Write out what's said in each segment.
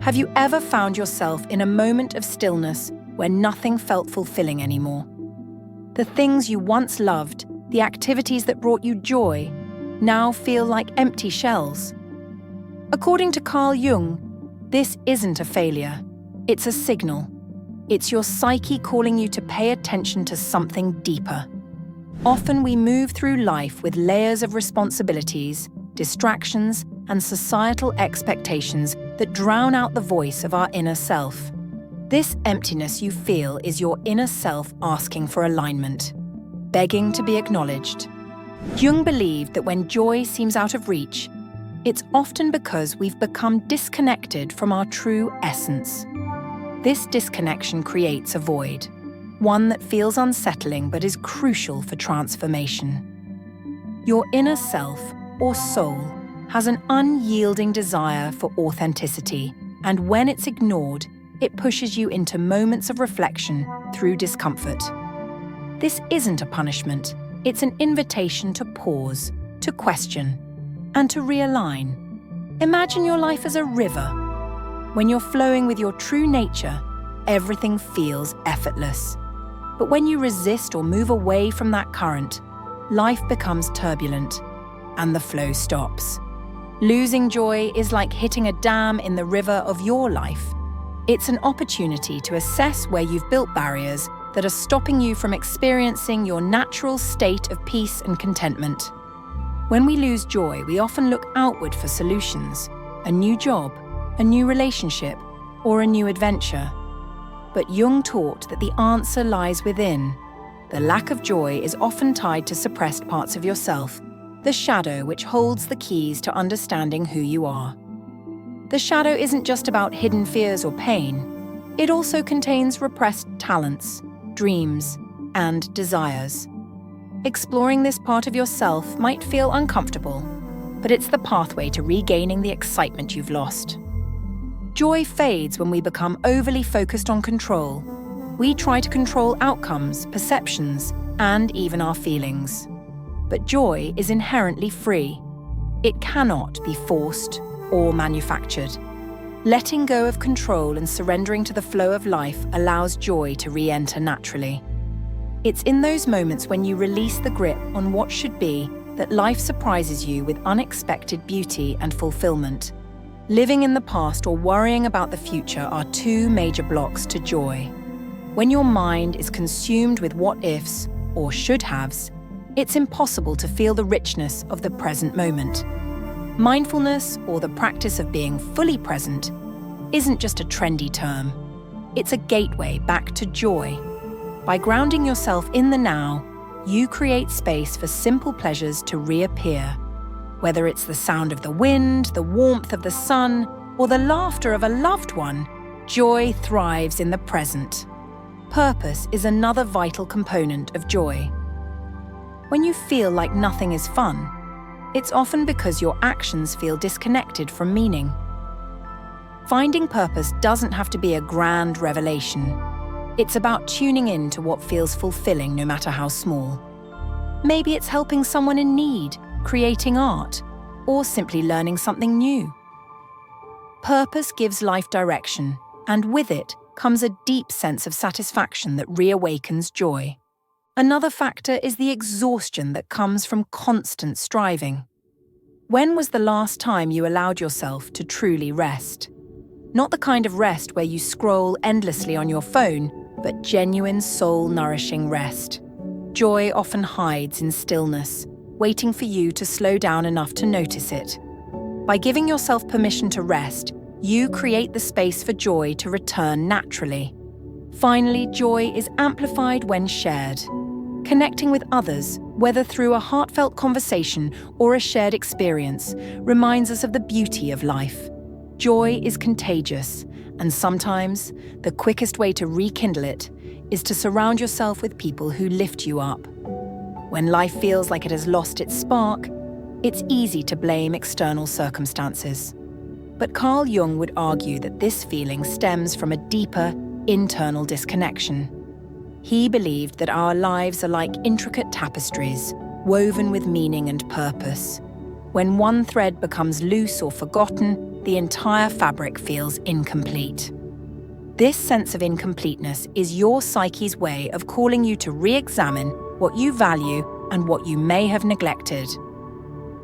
Have you ever found yourself in a moment of stillness where nothing felt fulfilling anymore? The things you once loved, the activities that brought you joy, now feel like empty shells. According to Carl Jung, this isn't a failure. It's a signal. It's your psyche calling you to pay attention to something deeper. Often we move through life with layers of responsibilities, distractions, and societal expectations that drown out the voice of our inner self. This emptiness you feel is your inner self asking for alignment, begging to be acknowledged. Jung believed that when joy seems out of reach, it's often because we've become disconnected from our true essence. This disconnection creates a void, one that feels unsettling but is crucial for transformation. Your inner self, or soul, has an unyielding desire for authenticity, and when it's ignored, it pushes you into moments of reflection through discomfort. This isn't a punishment, it's an invitation to pause, to question, and to realign. Imagine your life as a river. When you're flowing with your true nature, everything feels effortless. But when you resist or move away from that current, life becomes turbulent, and the flow stops. Losing joy is like hitting a dam in the river of your life. It's an opportunity to assess where you've built barriers that are stopping you from experiencing your natural state of peace and contentment. When we lose joy, we often look outward for solutions, a new job, a new relationship, or a new adventure. But Jung taught that the answer lies within. The lack of joy is often tied to suppressed parts of yourself, the shadow which holds the keys to understanding who you are. The shadow isn't just about hidden fears or pain. It also contains repressed talents, dreams, and desires. Exploring this part of yourself might feel uncomfortable, but it's the pathway to regaining the excitement you've lost. Joy fades when we become overly focused on control. We try to control outcomes, perceptions, and even our feelings. But joy is inherently free. It cannot be forced or manufactured. Letting go of control and surrendering to the flow of life allows joy to re-enter naturally. It's in those moments when you release the grip on what should be that life surprises you with unexpected beauty and fulfillment. Living in the past or worrying about the future are two major blocks to joy. When your mind is consumed with what-ifs or should-haves, it's impossible to feel the richness of the present moment. Mindfulness, or the practice of being fully present, isn't just a trendy term. It's a gateway back to joy. By grounding yourself in the now, you create space for simple pleasures to reappear. Whether it's the sound of the wind, the warmth of the sun, or the laughter of a loved one, joy thrives in the present. Purpose is another vital component of joy. When you feel like nothing is fun, it's often because your actions feel disconnected from meaning. Finding purpose doesn't have to be a grand revelation. It's about tuning in to what feels fulfilling no matter how small. Maybe it's helping someone in need, creating art, or simply learning something new. Purpose gives life direction, and with it comes a deep sense of satisfaction that reawakens joy. Another factor is the exhaustion that comes from constant striving. When was the last time you allowed yourself to truly rest? Not the kind of rest where you scroll endlessly on your phone, but genuine soul-nourishing rest. Joy often hides in stillness, waiting for you to slow down enough to notice it. By giving yourself permission to rest, you create the space for joy to return naturally. Finally, joy is amplified when shared. Connecting with others, whether through a heartfelt conversation or a shared experience, reminds us of the beauty of life. Joy is contagious, and sometimes the quickest way to rekindle it is to surround yourself with people who lift you up. When life feels like it has lost its spark, it's easy to blame external circumstances. But Carl Jung would argue that this feeling stems from a deeper, internal disconnection. He believed that our lives are like intricate tapestries, woven with meaning and purpose. When one thread becomes loose or forgotten, the entire fabric feels incomplete. This sense of incompleteness is your psyche's way of calling you to re-examine what you value and what you may have neglected.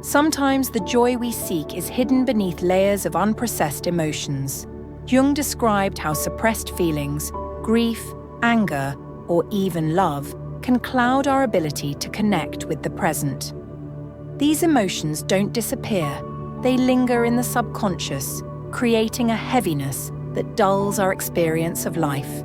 Sometimes the joy we seek is hidden beneath layers of unprocessed emotions. Jung described how suppressed feelings, grief, anger, or even love, can cloud our ability to connect with the present. These emotions don't disappear, they linger in the subconscious, creating a heaviness that dulls our experience of life.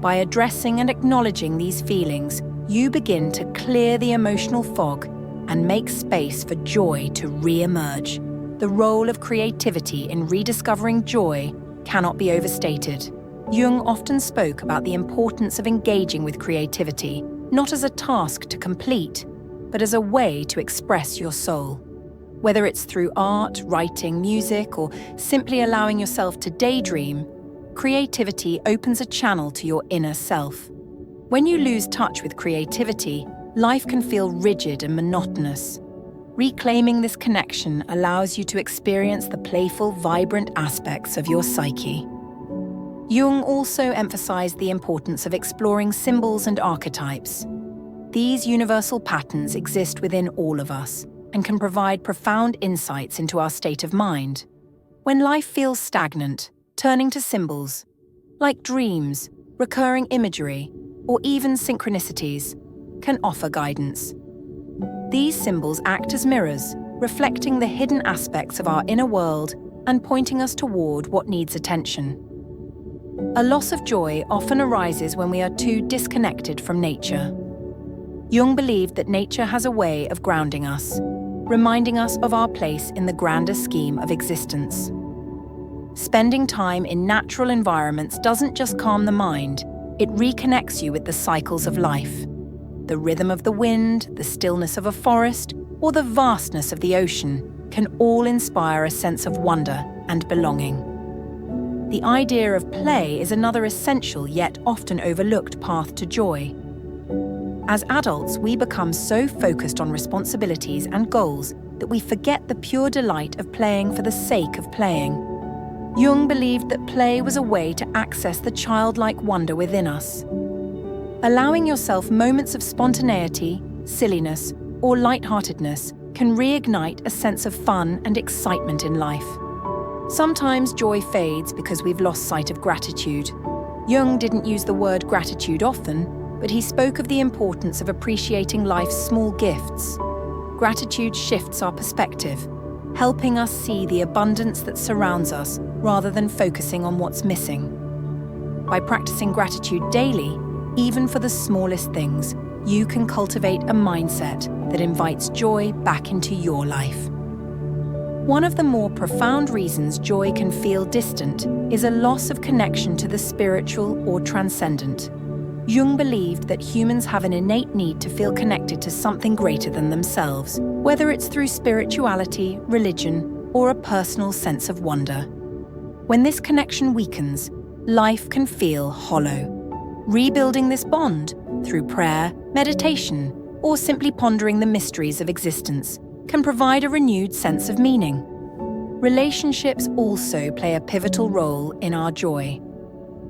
By addressing and acknowledging these feelings, you begin to clear the emotional fog and make space for joy to re-emerge. The role of creativity in rediscovering joy cannot be overstated. Jung often spoke about the importance of engaging with creativity, not as a task to complete, but as a way to express your soul. Whether it's through art, writing, music, or simply allowing yourself to daydream, creativity opens a channel to your inner self. When you lose touch with creativity, life can feel rigid and monotonous. Reclaiming this connection allows you to experience the playful, vibrant aspects of your psyche. Jung also emphasized the importance of exploring symbols and archetypes. These universal patterns exist within all of us and can provide profound insights into our state of mind. When life feels stagnant, turning to symbols, like dreams, recurring imagery, or even synchronicities, can offer guidance. These symbols act as mirrors, reflecting the hidden aspects of our inner world and pointing us toward what needs attention. A loss of joy often arises when we are too disconnected from nature. Jung believed that nature has a way of grounding us, reminding us of our place in the grander scheme of existence. Spending time in natural environments doesn't just calm the mind, it reconnects you with the cycles of life. The rhythm of the wind, the stillness of a forest, or the vastness of the ocean can all inspire a sense of wonder and belonging. The idea of play is another essential yet often overlooked path to joy. As adults, we become so focused on responsibilities and goals that we forget the pure delight of playing for the sake of playing. Jung believed that play was a way to access the childlike wonder within us. Allowing yourself moments of spontaneity, silliness, or lightheartedness can reignite a sense of fun and excitement in life. Sometimes joy fades because we've lost sight of gratitude. Jung didn't use the word gratitude often, but he spoke of the importance of appreciating life's small gifts. Gratitude shifts our perspective, helping us see the abundance that surrounds us rather than focusing on what's missing. By practicing gratitude daily, even for the smallest things, you can cultivate a mindset that invites joy back into your life. One of the more profound reasons joy can feel distant is a loss of connection to the spiritual or transcendent. Jung believed that humans have an innate need to feel connected to something greater than themselves, whether it's through spirituality, religion, or a personal sense of wonder. When this connection weakens, life can feel hollow. Rebuilding this bond through prayer, meditation, or simply pondering the mysteries of existence can provide a renewed sense of meaning. Relationships also play a pivotal role in our joy.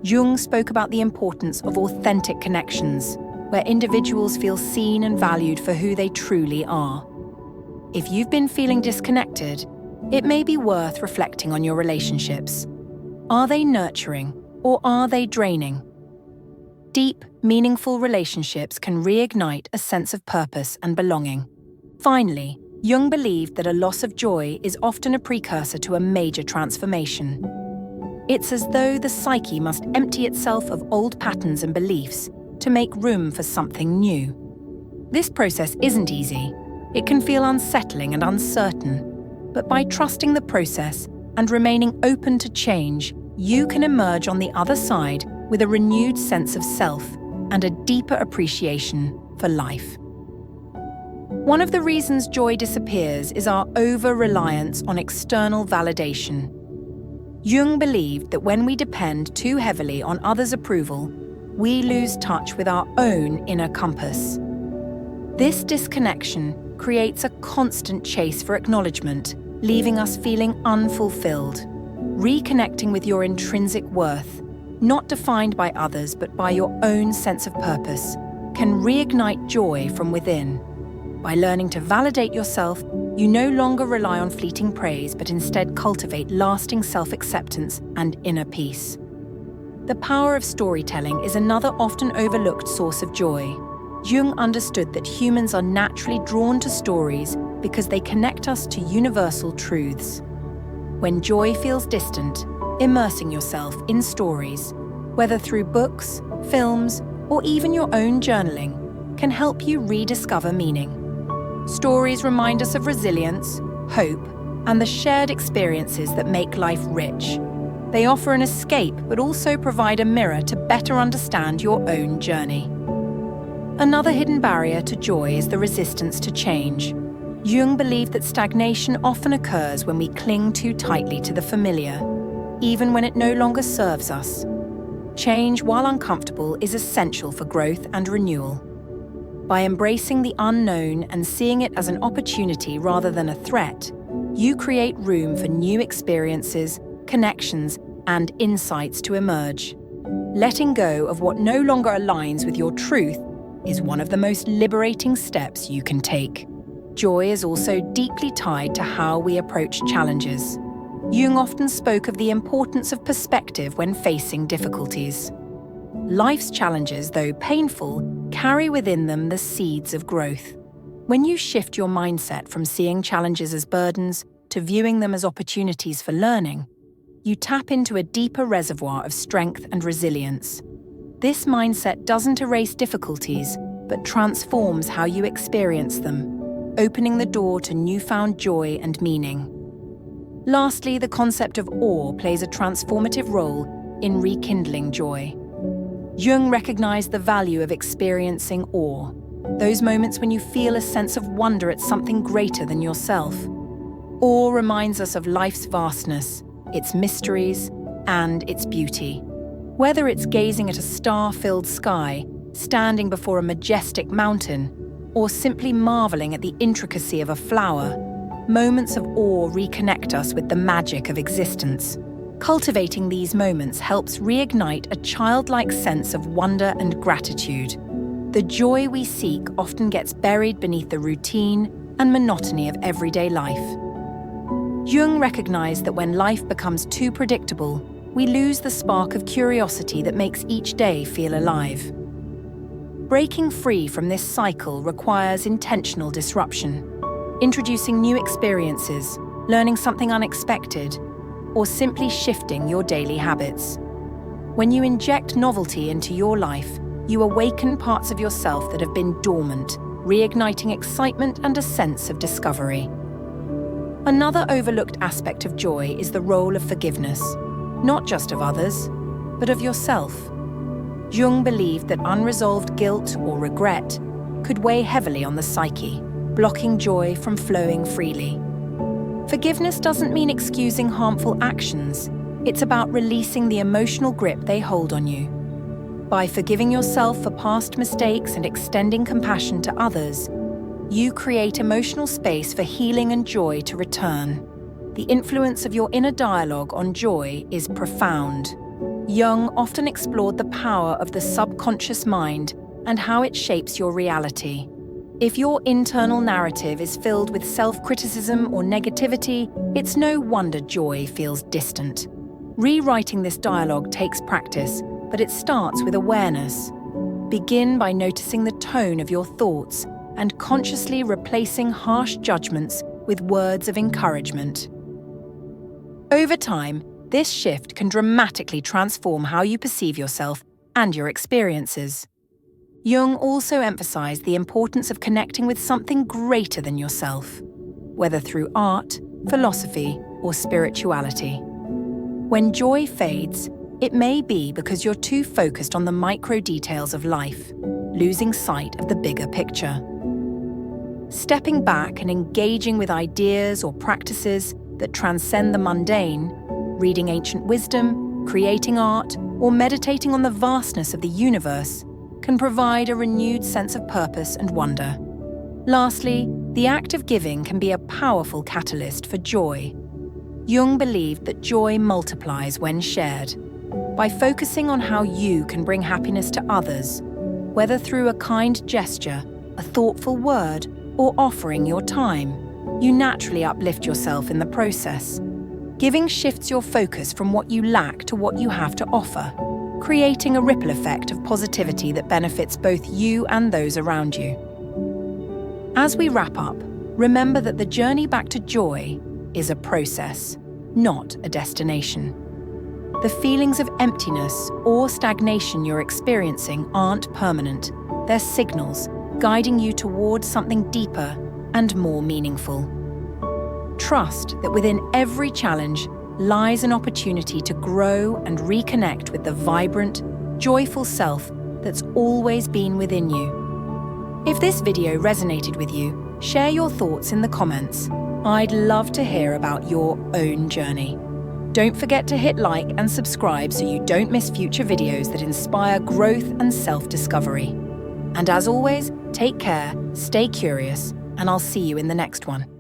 Jung spoke about the importance of authentic connections, where individuals feel seen and valued for who they truly are. If you've been feeling disconnected, it may be worth reflecting on your relationships. Are they nurturing or are they draining? Deep, meaningful relationships can reignite a sense of purpose and belonging. Finally, Jung believed that a loss of joy is often a precursor to a major transformation. It's as though the psyche must empty itself of old patterns and beliefs to make room for something new. This process isn't easy. It can feel unsettling and uncertain. But by trusting the process and remaining open to change, you can emerge on the other side with a renewed sense of self and a deeper appreciation for life. One of the reasons joy disappears is our over-reliance on external validation. Jung believed that when we depend too heavily on others' approval, we lose touch with our own inner compass. This disconnection creates a constant chase for acknowledgement, leaving us feeling unfulfilled. Reconnecting with your intrinsic worth, not defined by others but by your own sense of purpose, can reignite joy from within. By learning to validate yourself, you no longer rely on fleeting praise but instead cultivate lasting self-acceptance and inner peace. The power of storytelling is another often overlooked source of joy. Jung understood that humans are naturally drawn to stories because they connect us to universal truths. When joy feels distant, immersing yourself in stories, whether through books, films, or even your own journaling, can help you rediscover meaning. Stories remind us of resilience, hope, and the shared experiences that make life rich. They offer an escape but also provide a mirror to better understand your own journey. Another hidden barrier to joy is the resistance to change. Jung believed that stagnation often occurs when we cling too tightly to the familiar, even when it no longer serves us. Change, while uncomfortable, is essential for growth and renewal. By embracing the unknown and seeing it as an opportunity rather than a threat, you create room for new experiences, connections, and insights to emerge. Letting go of what no longer aligns with your truth is one of the most liberating steps you can take. Joy is also deeply tied to how we approach challenges. Jung often spoke of the importance of perspective when facing difficulties. Life's challenges, though painful, carry within them the seeds of growth. When you shift your mindset from seeing challenges as burdens to viewing them as opportunities for learning, you tap into a deeper reservoir of strength and resilience. This mindset doesn't erase difficulties, but transforms how you experience them, opening the door to newfound joy and meaning. Lastly, the concept of awe plays a transformative role in rekindling joy. Jung recognized the value of experiencing awe, those moments when you feel a sense of wonder at something greater than yourself. Awe reminds us of life's vastness, its mysteries, and its beauty. Whether it's gazing at a star-filled sky, standing before a majestic mountain, or simply marveling at the intricacy of a flower, moments of awe reconnect us with the magic of existence. Cultivating these moments helps reignite a childlike sense of wonder and gratitude. The joy we seek often gets buried beneath the routine and monotony of everyday life. Jung recognized that when life becomes too predictable, we lose the spark of curiosity that makes each day feel alive. Breaking free from this cycle requires intentional disruption. Introducing new experiences, learning something unexpected, or simply shifting your daily habits. When you inject novelty into your life, you awaken parts of yourself that have been dormant, reigniting excitement and a sense of discovery. Another overlooked aspect of joy is the role of forgiveness, not just of others, but of yourself. Jung believed that unresolved guilt or regret could weigh heavily on the psyche, blocking joy from flowing freely. Forgiveness doesn't mean excusing harmful actions. It's about releasing the emotional grip they hold on you. By forgiving yourself for past mistakes and extending compassion to others, you create emotional space for healing and joy to return. The influence of your inner dialogue on joy is profound. Jung often explored the power of the subconscious mind and how it shapes your reality. If your internal narrative is filled with self-criticism or negativity, it's no wonder joy feels distant. Rewriting this dialogue takes practice, but it starts with awareness. Begin by noticing the tone of your thoughts and consciously replacing harsh judgments with words of encouragement. Over time, this shift can dramatically transform how you perceive yourself and your experiences. Jung also emphasized the importance of connecting with something greater than yourself, whether through art, philosophy, or spirituality. When joy fades, it may be because you're too focused on the micro details of life, losing sight of the bigger picture. Stepping back and engaging with ideas or practices that transcend the mundane, reading ancient wisdom, creating art, or meditating on the vastness of the universe, can provide a renewed sense of purpose and wonder. Lastly, The act of giving can be a powerful catalyst for joy. Jung believed that joy multiplies when shared. By focusing on how you can bring happiness to others, whether through a kind gesture, a thoughtful word, or offering your time, you naturally uplift yourself in the process. Giving shifts your focus from what you lack to what you have to offer, creating a ripple effect of positivity that benefits both you and those around you. As we wrap up, remember that the journey back to joy is a process, not a destination. The feelings of emptiness or stagnation you're experiencing aren't permanent. They're signals guiding you towards something deeper and more meaningful. Trust that within every challenge lies an opportunity to grow and reconnect with the vibrant, joyful self that's always been within you. If this video resonated with you, share your thoughts in the comments. I'd love to hear about your own journey. Don't forget to hit like and subscribe so you don't miss future videos that inspire growth and self-discovery. And as always, take care, stay curious, and I'll see you in the next one.